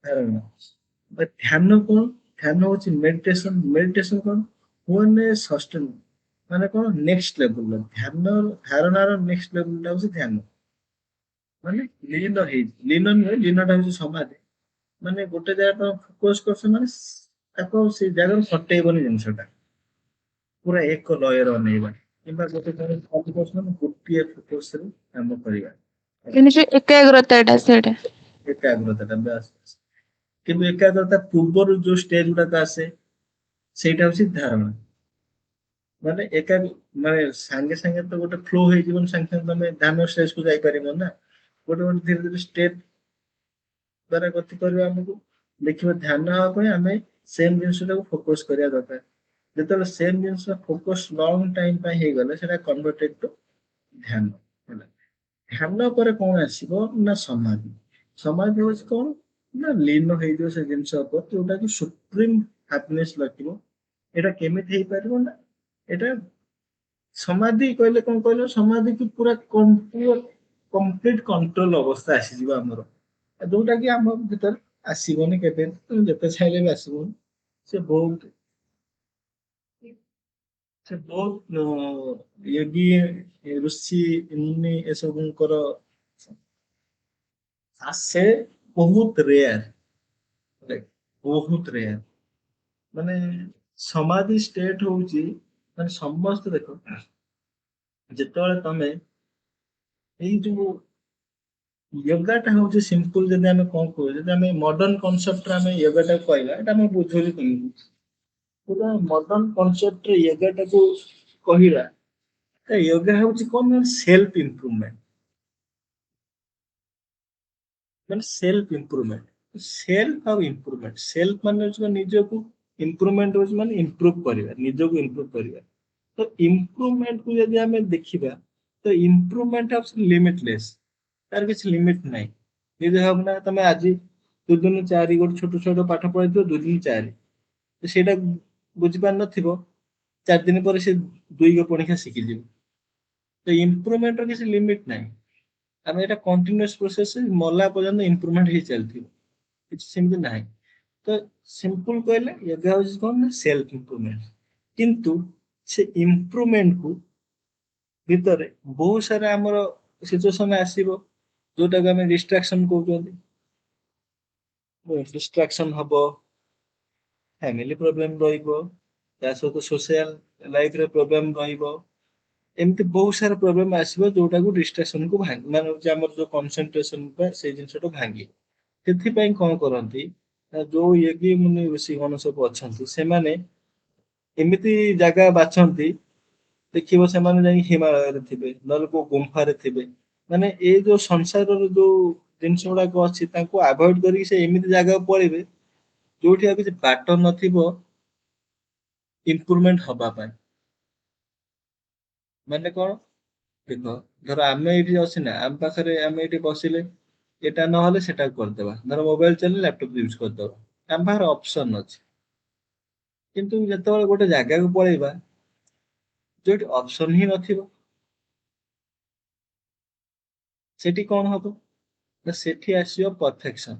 Speaker 1: ଧାରଣା ଧ୍ୟାନ କଣ ଧ୍ୟାନ ହଉଛି ମେଡିଟେସନ ମେଡିଟେସନ କଣ ମାନେ ସଷ୍ଟେନ ମାନେ କଣ ନେକ୍ସଟ ଲେବୁଲ ଧ୍ୟାନ ଧାରଣାର ନେକ୍ସଟ ଲେବୁଲଟା ହଉଛି ଧ୍ୟାନ ମାନେ ଲୀନ ହେଇଛି ଲୀନ ନୁହେଁ ଲୀନଟା ହଉଛି ସମାଧି ମାନେ ଗୋଟେ ଜାଗା ତମେ ଫୋକସ କରୁଛ ମାନେ ତାକୁ ଆଉ ସେଇ ଜାଗାରୁ ହଟେଇବନି ଜିନିଷଟା ପୁରା ଏକ ଲୟରେ ଅନେଇବା କିମ୍ବା ଗୋଟେ ଜାଗାରେ ଫୋକସ କରୁଛ ମାନେ ଗୋଟିଏ ଫୋକସରେ କାମ କରିବା
Speaker 2: କିନ୍ତୁ ଯୋଉ ଏକାଗ୍ରତାଟା ସେଇଟା
Speaker 1: ଏକାଗ୍ରତାଟା ବାସ୍ ବାସ୍। କିନ୍ତୁ ଏକାଗ୍ରତା ପୂର୍ବରୁ ଯୋଉ ଷ୍ଟେଜ ଗୁଡାକ ଆସେ ସେଇଟା ହଉଛି ଧାରଣା ମାନେ ଏକା ମାନେ ସାଙ୍ଗେ ସାଙ୍ଗେ ତ ଗୋଟେ ଫ୍ଲୋ ହେଇଯିବନି ସାଙ୍ଗେ ସାଙ୍ଗେ ତମେ ଧ୍ୟାନ ଷ୍ଟେଜକୁ ଯାଇପାରିବ ନା ଗୋଟେ ଗୋଟେ ଧୀରେ ଧୀରେ ଷ୍ଟେପ ଦ୍ଵାରା ଗତି କରିବା ଆମକୁ ଦେଖିବ ଧ୍ୟାନ ହେବା ପାଇଁ ଆମେ ସେମ ଜିନିଷଟାକୁ ଫୋକସ କରିବା ଦରକାର ଯେତେବେଳେ ସେମ ଜିନିଷ ଫୋକସ ଲଙ୍ଗ ଟାଇମ ପାଇଁ ହେଇଗଲେ ସେଟା କନଭର୍ଟେଡ ଟୁ ଧ୍ୟାନ ହେଲା ଧ୍ୟାନ ପରେ କଣ ଆସିବ ନା ସମାଧି ସମାଧି ହଉଛି କଣ ନା ଲୀନ ହେଇଯିବ ସେ ଜିନିଷ ଉପରେ ଯୋଉଟା କି ସୁପ୍ରିମ ହାପିନେସ ଲାଗିବ ଏଇଟା କେମିତି ହେଇପାରିବ ନା ଏଇଟା ସମାଧି କହିଲେ କଣ କହିଲ ସମାଧି କି ପୁରା କମ୍ପ୍ଲିଟ କଣ୍ଟ୍ରୋଲ ଅବସ୍ଥା ଆସିଯିବ ଆମର ଯୋଉଟା କି ଆମ ଭିତରେ ଆସିବନି କେବେ ତମେ ଯେତେ ଚାହିଁଲେ ବି ଆସିବନି ସେ ବହୁତ ସେ ବହୁତ ୟୋଗୀ ଋଷି ମୁନି ଏସବୁଙ୍କର ଆସେ ବହୁତ ରେୟାର ବହୁତ ରେୟାର ମାନେ ସମାଧି ଷ୍ଟେଟ ହଉଛି ମାନେ ସମସ୍ତେ ଦେଖ ଯେତେବେଳେ ତମେ ଏଇ ଯୋଉ ୟୋଗାଟା ହଉଛି ସିମ୍ପଲ ଯଦି ଆମେ କଣ କହୁ ଯଦି ଆମେ ମଡର୍ଣ କନସେପ୍ଟରେ ଆମେ ୟୋଗାଟାକୁ କହିବା ଏଇଟା ଆମେ ବୁଝୁଛୁ କେମିତି ପୁରା ମଡର୍ଣ କନସେପ୍ଟରେ ୟୋଗାଟାକୁ କହିବା ୟୋଗା ହଉଛି କଣ ନା ସେଲ୍ଫ ଇମ୍ପ୍ରୁଭମେଣ୍ଟ ମାନେ ସେଲ୍ଫ ଇମ୍ପ୍ରୁଭମେଣ୍ଟ ସେଲ୍ଫ ଆଉ ଇମ୍ପ୍ରୁଭମେଣ୍ଟ ସେଲ୍ଫ ମାନେ ହଉଛି ନିଜକୁ ଇମ୍ପ୍ରୁଭମେଣ୍ଟ ହଉଛି ମାନେ ଇମ୍ପ୍ରୁଭ କରିବା ନିଜକୁ ଇମ୍ପ୍ରୁଭ କରିବା ତ ଇମ୍ପ୍ରୁଭମେଣ୍ଟକୁ ଯଦି ଆମେ ଦେଖିବା ତ ଇମ୍ପ୍ରୁଭମେଣ୍ଟ ହଉଛି ଲିମିଟଲେସ୍ ତାର କିଛି ଲିମିଟ ନାହିଁ ଯଦି ଭାବନା ତମେ ଆଜି ଦୁଇ ଦିନ ଚାରି ଗୋଟେ ଛୋଟ ଛୋଟ ପାଠ ପଢିଥିବ ଦୁଇ ଦିନ ଚାରି ସେଇଟା ବୁଝିପାରିନଥିବ ଚାରି ଦିନ ପରେ ସେ ଦୁଇ କ ପଣିଖା ଶିଖିଯିବ ତ ଇମ୍ପ୍ରୁଭମେଣ୍ଟର କିଛି ଲିମିଟ ନାହିଁ ଆମେ ଏଇଟା କଣ୍ଟିନ୍ୟୁଅସ ପ୍ରୋସେସ ମଲା ପର୍ଯ୍ୟନ୍ତ ଇମ୍ପ୍ରୁଭମେଣ୍ଟ ହେଇ ଚାଲିଥିବ କିଛି ସେମିତି ନାହିଁ ତ ସିମ୍ପଲ କହିଲେ ୟୋଗା ହଉଛି କଣ ନା ସେଲ୍ଫ ଇମ୍ପ୍ରୁଭମେଣ୍ଟ କିନ୍ତୁ ସେ ଇମ୍ପ୍ରୁଭମେଣ୍ଟକୁ ଭିତରେ ବହୁତ ସାରା ଆମର ସିଚୁଏସନ ଆସିବ ଯୋଉଟାକୁ ଆମେ ଡିଷ୍ଟ୍ରାକ୍ସନ କହୁଛନ୍ତି ଡିଷ୍ଟ୍ରାକ୍ସନ ହବ ଫ୍ୟାମିଲି ପ୍ରୋବ୍ଲେମ ରହିବ ତା ସହିତ ସୋସିଆଲ ଲାଇଫରେ ପ୍ରୋବ୍ଲେମ ରହିବ ଏମିତି ବହୁତ ସାରା ପ୍ରୋବ୍ଲେମ ଆସିବ ଯୋଉଟାକୁ ଡିଷ୍ଟ୍ରାକ୍ସନକୁ ଭାଙ୍ଗି ମାନେ ହଉଛି ଆମର ଯୋଉ କନସେନଟ୍ରେସନ ବା ସେଇ ଜିନିଷଟାକୁ ଭାଙ୍ଗି ସେଥିପାଇଁ କଣ କରନ୍ତି ନା ଯୋଉ ୟୋଗୀ ମୁନି ଋଷି ଗଣ ସବୁ ଅଛନ୍ତି ସେମାନେ ଏମିତି ଜାଗା ବାଛନ୍ତି ଦେଖିବ ସେମାନେ ଯାଇକି ହିମାଳୟରେ ଥିବେ ନହେଲେ କୋଉ ଗୁମ୍ଫାରେ ଥିବେ ମାନେ ଏଇ ଯୋଉ ସଂସାରର ଯୋଉ ଜିନିଷ ଗୁଡାକ ଅଛି ତାଙ୍କୁ ଆଭଏଡ କରିକି ସେ ଏମିତି ଜାଗାକୁ ପଳେଇବେ ଯୋଉଠି ଆଉ କିଛି ବାଟ ନଥିବ ଇମ୍ପ୍ରୁଭମେଣ୍ଟ ହବା ପାଇଁ ମାନେ କଣ ଦେଖ ଧର ଆମେ ଏଇଠି ଅଛି ନା ଆମ ପାଖରେ ଆମେ ଏଇଠି ବସିଲେ ଏଟା ନହେଲେ ସେଟା କରିଦବା ଧର ମୋବାଇଲ ଚାଲିଲେ ଲାପଟପ ୟୁଜ କରିଦବା ଆମ ପାଖରେ ଅପସନ ଅଛି କିନ୍ତୁ ଯେତେବେଳେ ଗୋଟେ ଜାଗାକୁ ପଳେଇବା ଯୋଉଠି ଅପସନ ହିଁ ନଥିବ ସେଠି କଣ ହବ ନା ସେଠି ଆସିବ ପରଫେକ୍ସନ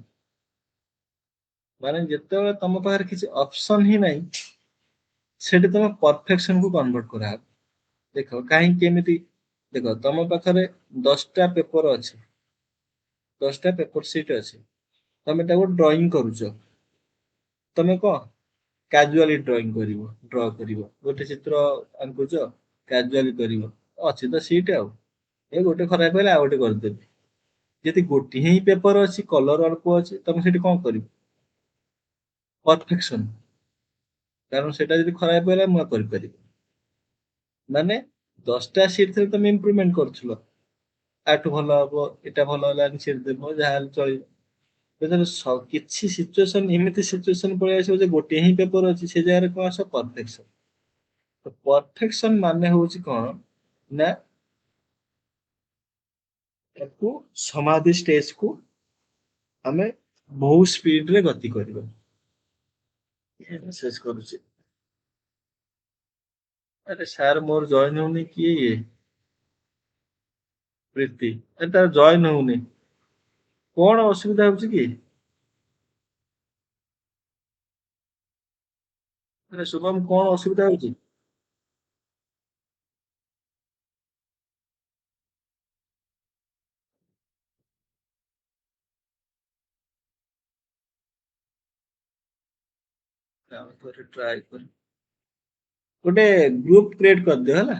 Speaker 1: ମାନେ ଯେତେବେଳେ ତମ ପାଖରେ କିଛି ଅପସନ ହିଁ ନାହିଁ ସେଠି ତମେ ପରଫେକ୍ସନ କୁ କନଭର୍ଟ କରାହବ ଦେଖ କାହିଁକି କେମିତି ଦେଖ ତମ ପାଖରେ 10ଟା ପେପର ଅଛି 10ଟା ପେପର ସିଟ୍ ଅଛି ତମେ ତାକୁ ଡ୍ରଇଂ କରୁଛ ତମେ କଣ କାଜୁଆଲି ଡ୍ର କରିବ ଗୋଟେ ଚିତ୍ର ଆଙ୍କୁଛ କାଜୁଆଲି କରିବ ଅଛି ତ ସିଟ୍ ଆଉ ଏ ଗୋଟେ ଖରାପ ହେଲେ ଆଉ ଗୋଟେ କରିଦେବି ଯଦି ଗୋଟିଏ ହିଁ ପେପର ଅଛି କଲର ଅଳ୍ପ ଅଛି ତମେ ସେଠି କଣ କରିବ ପରଫେକ୍ସନ କାରଣ ସେଟା ଯଦି ଖରାପ ହେଲା ମୁଁ ଆଉ କରିପାରିବି ମାନେ 10ଟା ସିଟ୍ ଥିଲେ ତମେ ଇମ୍ପ୍ରୁଭମେଣ୍ଟ କରୁଥିଲ ଆଠୁ ଭଲ ହବ ଏଟା ଭଲ ହେଲାନି ସିଟ୍ ଦେବ ଯାହାହେଲେ ଚଳିବ ଯେତେବେଳେ କିଛି ସିଚୁଏସନ ଏମିତି ସିଚୁଏସନ ପଳେଇ ଆସିବ ଯେ ଗୋଟିଏ ହିଁ ପେପର ଅଛି ସେ ଜାଗାରେ କଣ ଆସିବ ପରଫେକ୍ସନ ତ ପରଫେକ୍ସନ ମାନେ ହଉଛି କଣ ନା ତାକୁ ସମାଧି ଷ୍ଟେଜ କୁ ଆମେ ବହୁତ ସ୍ପିଡ ରେ ଗତି କରିବା ମେସେଜ କରୁଛି ଆରେ ସାର୍ ମୋର ଜଏନ ହଉନି କିଏ ଇଏ ପ୍ରୀତି ଆରେ ତାର ଜଏନ ହଉନି କଣ ଅସୁବିଧା ହଉଛି କି ଆରେ ଶୁଭମ କଣ ଅସୁବିଧା ହଉଛି ଆଉ ଥରେ ଟ୍ରାଏ କରି ଗୋଟେ ଗ୍ରୁପ କ୍ରିଏଟ କରିଦିଅ ହେଲା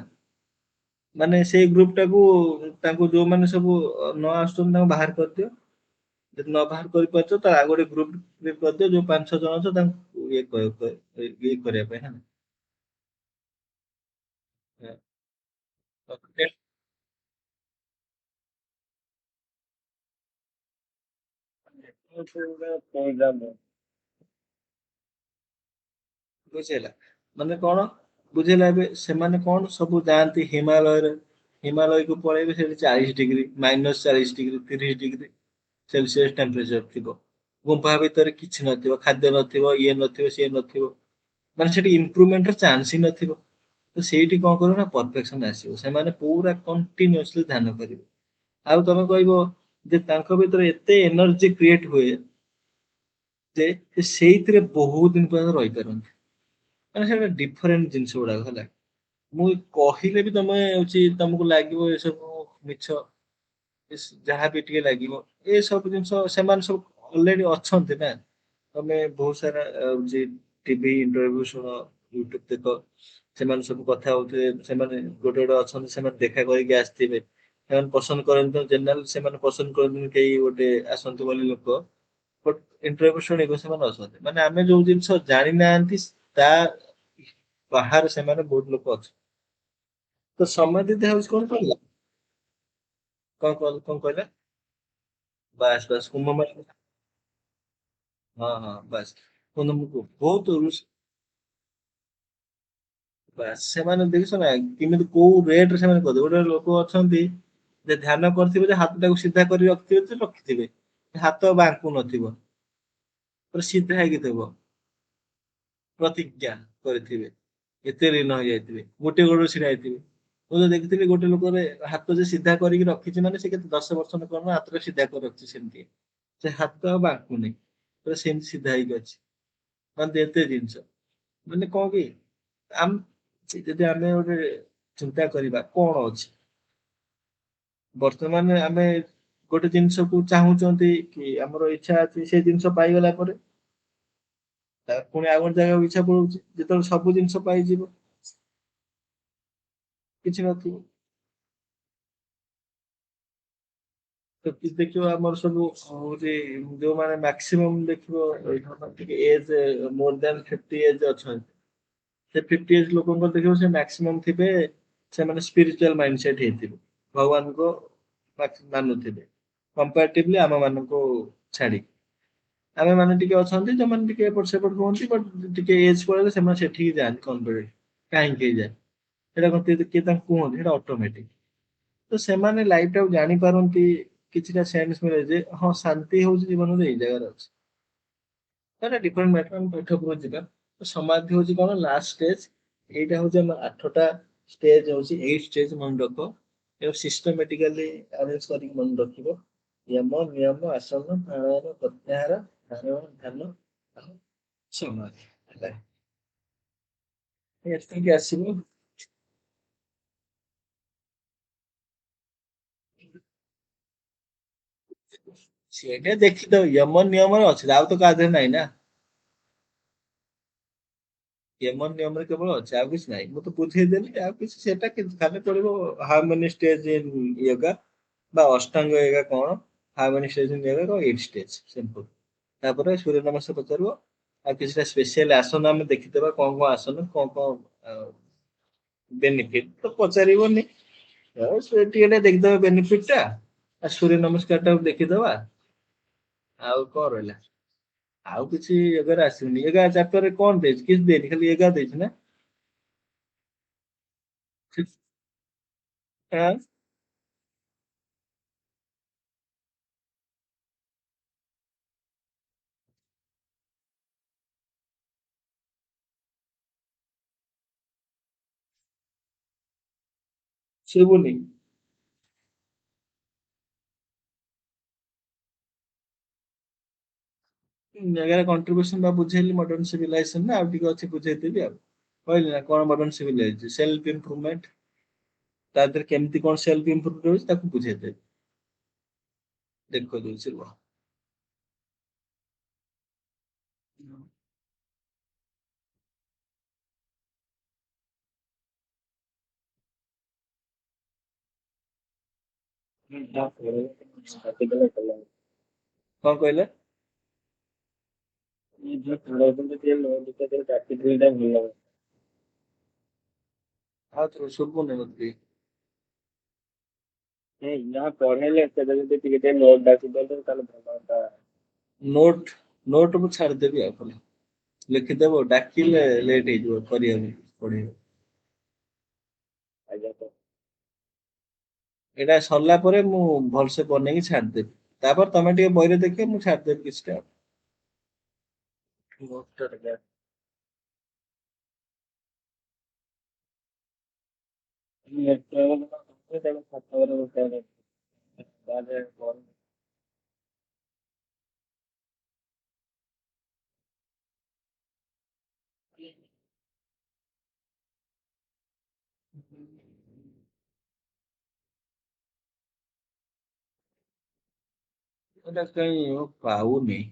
Speaker 1: ମାନେ ସେଇ ଗ୍ରୁପ ଟାକୁ ତାଙ୍କୁ ଯୋଉମାନେ ସବୁ ନ ଆସୁଛନ୍ତି ତାଙ୍କୁ ବାହାର କରିଦିଅ ଯଦି ନ ବାହାର କରିପାରୁଛ ତ ଆଉ ଗୋଟେ ଗ୍ରୁପ କ୍ରିଏଟ କରିଦିଅ ଯୋଉ 5-6 ଜଣ ଅଛ ତାଙ୍କୁ ଇଏ କରିବା ପାଇଁ ହେଲା ଓକେ ବୁଝିହେଲା ମାନେ କଣ ବୁଝିହେଲା ଏବେ ସେମାନେ କଣ ସବୁ ଯାଆନ୍ତି ହିମାଳୟକୁ ପଳେଇବେ ସେଠି 40 degree -40 degree 30 degree Celsius temperature ଥିବ ଗୁମ୍ଫା ଭିତରେ କିଛି ନଥିବ ଖାଦ୍ୟ ନଥିବ ଇଏ ନଥିବ ସିଏ ନଥିବ ମାନେ ସେଠି ଇମ୍ପ୍ରୁଭମେଣ୍ଟର ଚାନ୍ସ ହିଁ ନଥିବ ତ ସେଇଠି କଣ କରିବ ନା ପରଫେକ୍ସନ ଆସିବ ସେମାନେ ପୁରା କଣ୍ଟିନ୍ୟୁଅସଲି ଧ୍ୟାନ କରିବେ ଆଉ ତମେ କହିବ ଯେ ତାଙ୍କ ଭିତରେ ଏତେ ଏନର୍ଜି କ୍ରିଏଟ ହୁଏ ଯେ ସେ ସେଇଥିରେ ବହୁତ ଦିନ ପର୍ଯ୍ୟନ୍ତ ରହିପାରନ୍ତି ମାନେ ସେଟା ଡିଫରେଣ୍ଟ ଜିନିଷ ଗୁଡାକ ହେଲା ମୁଁ କହିଲେ ବି ତମେ ହଉଛି ତମକୁ ଲାଗିବ ଏସବୁ ମିଛ ଯାହା ବି ଟିକେ ଲାଗିବ ଏ ସବୁ ଜିନିଷ ସେମାନେ ସବୁ ଅଲରେଡି ଅଛନ୍ତି ନା ତମେ ବହୁତ ସାରା ଟିଭି ଇଣ୍ଟରଭ୍ୟୁ ଶୁଣ ୟୁଟ୍ୟୁବ ଦେଖ ସେମାନେ ସବୁ କଥା ହଉଥିବେ ସେମାନେ ଗୋଟେ ଗୋଟେ ଅଛନ୍ତି ସେମାନେ ଦେଖା କରିକି ଆସିଥିବେ ସେମାନେ ପସନ୍ଦ କରନ୍ତି ଜେନେରାଲ ସେମାନେ ପସନ୍ଦ କରନ୍ତିନି କେହି ଗୋଟେ ଆସନ୍ତୁ ବୋଲି ଲୋକ ବଟ ଇଣ୍ଟରଭ୍ୟୁ ଶୁଣିବ ସେମାନେ ଅଛନ୍ତି ମାନେ ଆମେ ଯୋଉ ଜିନିଷ ଜାଣିନାହାନ୍ତି ତା ବାହାରେ ସେମାନେ ବହୁତ ଲୋକ ଅଛନ୍ତି ତ ସମାଧି ଦେହ ହଉଛି କଣ କହିଲା କଣ କହିଲା ବାସ୍ ବାସ୍ କୁମ୍ଭ ମାନେ ହଁ ହଁ ବାସ୍ କୁମ୍ଭ ବହୁତ ବାସ୍ ସେମାନେ ଦେଖିଛ ନା କେମିତି କୋଉ ରେଟ ରେ ସେମାନେ କରିବେ ଗୋଟେ ଲୋକ ଅଛନ୍ତି ଯେ ଧ୍ୟାନ କରିଥିବେ ଯେ ହାତଟାକୁ ସିଧା କରି ରଖିଥିବେ ଯେ ରଖିଥିବେ ହାତ ବାଙ୍କୁ ନଥିବ ପୁରା ସିଧା ହେଇକି ଥିବ ପ୍ରତିଜ୍ଞା କରିଥିବେ ଏତେ ଋଣ ହେଇଯାଇଥିବେ ଗୋଟେ ଗୋଡରେ ଛିଡା ହେଇଥିବେ ମୁଁ ତ ଦେଖିଥିଲି ଗୋଟେ ଲୋକରେ ହାତ ଯେ ସିଧା କରିକି ରଖିଛି ମାନେ ସେ କେତେ 10 ବର୍ଷ କଣ ହାତଟା ସିଧା କରି ରଖିଛି ସେମିତି ସେ ହାତ ଆଉ ବାଙ୍କୁନି ପୁରା ସେମିତି ସିଧା ହେଇକି ଅଛି ମାନେ ଏତେ ଜିନିଷ ମାନେ କଣ କି ଆମ ଯଦି ଆମେ ଗୋଟେ ଚିନ୍ତା କରିବା କଣ ଅଛି ବର୍ତ୍ତମାନ ଆମେ ଗୋଟେ ଜିନିଷକୁ ଚାହୁଁଛନ୍ତି କି ଆମର ଇଚ୍ଛା ଅଛି ସେ ଜିନିଷ ପାଇଗଲା ପରେ ପୁଣି ଆଉ ଗୋଟେ ଜାଗାକୁ ଇଚ୍ଛା ପଳଉଛି ଯେତେବେଳେ ସବୁ ଜିନିଷ ପାଇଯିବ କିଛି ନଥିବ ତ ଦେଖିବ ଆମର ସବୁ ହଉଛି ଯୋଉମାନେ ମାକ୍ସିମମ୍ ଦେଖିବ ଟିକେ ଏଜ ମୋର ଦାନ 50 ଏଜ ଅଛନ୍ତି ସେ 50 ଏଜ ଲୋକଙ୍କର ଦେଖିବ ସେ ମାକ୍ସିମମ୍ ଥିବେ ସେମାନେ ସ୍ପିରିଚୁଆଲ ମାଇଣ୍ଡ ସେଟ ହେଇଥିବେ ଭଗବାନଙ୍କୁ ମାନୁଥିବେ କମ୍ପାରିଟିଭଲି ଆମ ମାନଙ୍କୁ ଛାଡି ଆମେ ମାନେ ଟିକେ ଅଛନ୍ତି ଯୋଉମାନେ ଟିକେ ଏପଟ ସେପଟ ହୁଅନ୍ତି ବଟ ଟିକେ ଏଜ ପଳେଇଲେ ସେମାନେ ସେଠିକି ଯାଆନ୍ତି କାହିଁକି କେଜାଣି ସେଇଟା କଣ କିଏ ତାଙ୍କୁ କୁହନ୍ତି ସେଇଟା ଅଟୋମେଟିକ ତ ସେମାନେ ଲାଇଫ ଟାକୁ ଜାଣିପାରନ୍ତି କିଛିଟା ସେନ୍ସ ମିଳେ ଯେ ହଁ ଶାନ୍ତି ହଉଛି ଜୀବନରେ ଏଇ ଜାଗାରେ ଅଛି ତାହେଲେ ଡିଫରେଣ୍ଟ ମ୍ୟାଟର ଆମେ ବୈଠକକୁ ଯିବା ସମାଧି ହଉଛି କଣ ଲାଷ୍ଟ ଷ୍ଟେଜ ଏଇଟା ହଉଛି ଆମ 8ଟା ଷ୍ଟେଜ ହଉଛି 8 ଷ୍ଟେଜ ମନେ ରଖ ଏବଂ ସିଷ୍ଟମେଟିକାଲି ଆରେଞ୍ଜ କରିକି ମନେ ରଖିବ ୟମ ନିୟମ ଆସନ ପ୍ରାଣାୟାମ ପ୍ରତ୍ୟାହାର ଧାରଣା ଧ୍ୟାନ ଆଉ ସମାଧି ହେଲା ଏତିକି ଆସିବ ସେଇଟା ଦେଖିଦବ ୟମ ନିୟମରେ ଅଛି ଆଉ ତ କାହା ଦେହରେ ନାହିଁ ନା ଏମନ ନିୟମରେ କେବଳ ଅଛି ଆଉ କିଛି ନାହିଁ। ମୁଁ ତ ବୁଝେଇଦେଲି ଆଉ କିଛି ସେଟା କିନ୍ତୁ ଖାଲି ପଡିବ how many stage in yoga ବା ଅଷ୍ଟାଙ୍ଗ ୟୋଗା କଣ, how many stage in yoga କଣ, 8 ଷ୍ଟେଜ ସିମ୍ପଲ। ତାପରେ ସୂର୍ଯ୍ୟ ନମସ୍କାର ପଚାରିବ। ଆଉ କିଛିଟା ସ୍ପେଶିଆଲ ଆସନ ଆମେ ଦେଖିଦେବା କଣ କଣ ଆସନ କଣ କଣ ବେନିଫିଟ ତ ପଚାରିବନି। ଆଉ ସେ ଟିକେ ଟିକେ ଦେଖିଦବା ବେନିଫିଟ ଟା ଆଉ ସୂର୍ଯ୍ୟ ନମସ୍କାର ଟାକୁ ଦେଖିଦବା। ଆଉ କଣ ରହିଲା? ଆଉ କିଛି ଏଗାର ଆସିବନି। ଏଗାର ଚାପ୍ଟରରେ କଣ ଦେଇଛି? କିଛି ଦେଇନି, ଖାଲି ଏଗାର ଦେଇଛି ନା? ଆଁ? ଶୁଭୁନି। ଏଗାର କଣ୍ଟ୍ରିବ୍ୟୁସନ ବା ବୁଝେଇଲି ମଡର୍ନ ସିଭିଲାଇଜେସନ ଆଉ ଟିକେ ଅଛି ବୁଝେଇଦେବି ଆଉ। କହିଲି ନା କଣ ମଡର୍ନ ସିଭିଲାଇଜେସନ ସେଲ୍ଫ ଇମ୍ପ୍ରୁଭମେଣ୍ଟ ତା ଦେହରେ କେମିତି କଣ ସେଲ୍ଫ ଇମ୍ପ୍ରୁଭ ରହୁଛି ତାକୁ ବୁଝେଇଦେବି। ଦେଖ ଦଉଛି ରୁହ। କଣ କହିଲେ? ଆଉ ଥରେ ଶୁଭୁନି ମତେ ଟିକେ। ନୋଟ ନୋଟ ମୁଁ ଛାଡିଦେବି ଆଉ ଖାଲି ଲେଖିଦେବ ଡାକିଲେ ଲେଟ୍ ହେଇଯିବ କରିବାକୁ ପଢେଇବ। ଏଇଟା ସରିଲା ପରେ ମୁଁ ଭଲସେ ବନେଇକି ଛାଡିଦେବି। ତାପରେ ତମେ ଟିକେ ବହିରେ ଦେଖିବ ମୁଁ ଛାଡିଦେବି କିଛିଟା। ଏଟା କାଇଁ ପାଉନି।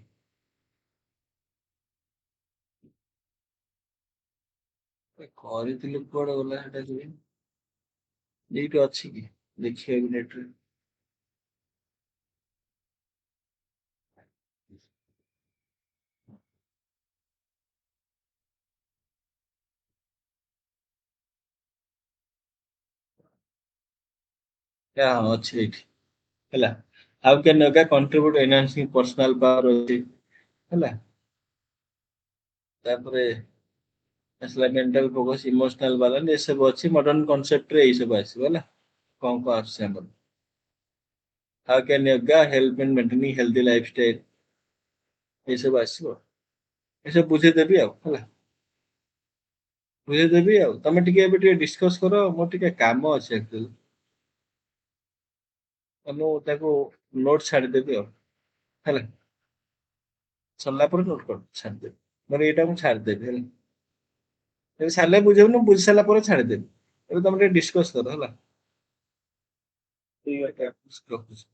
Speaker 1: କରିଥିଲି କୁଆଡେ ଗଲା ସେଟା କି? ଏଇଠି ଅଛି କି ଦେଖିବାକୁ ନେଟରେ। ହଁ ଅଛି ଏଇଠି ହେଲା। How can yoga contribute enhancing personal power ଅଛି ହେଲା। ତାପରେ ଆସିଲା ମେଣ୍ଟାଲ ଫୋକସ ଇମୋସନାଲ ବାଲାନ୍ସ ଏସବୁ ଅଛି ମଡର୍ନ କନସେପ୍ଟରେ ଏଇ ସବୁ ଆସିବ ହେଲା। କଣ କଣ ଆସୁଛି ଆମର? How can yoga help in maintaining healthy lifestyle ଏସବୁ ଆସିବ। ଏସବୁ ବୁଝେଇଦେବି ଆଉ ହେଲା। ବୁଝେଇଦେବି ଆଉ ତମେ ଟିକେ ଏବେ ଟିକେ ଡିସକସ କର ମୋର ଟିକେ କାମ ଅଛି ଆକ୍ଚୁଆଲି। ମୁଁ ତାକୁ ନୋଟ ଛାଡିଦେବି ଆଉ ହେଲା। ସରିଲା ପରେ ନୋଟ କରି ଛାଡିଦେବି ମାନେ ଏଇଟା ମୁଁ ଛାଡିଦେବି ହେଲା। ଯଦି ସାରିଲେ ବୁଝେଇବି ବୁଝି ସାରିଲା ପରେ ଛାଡିଦେବି। ଏବେ ତମେ ଟିକେ ଡିସକସ କର ହେଲା। ଠିକ ଅଛି ରଖୁଛି।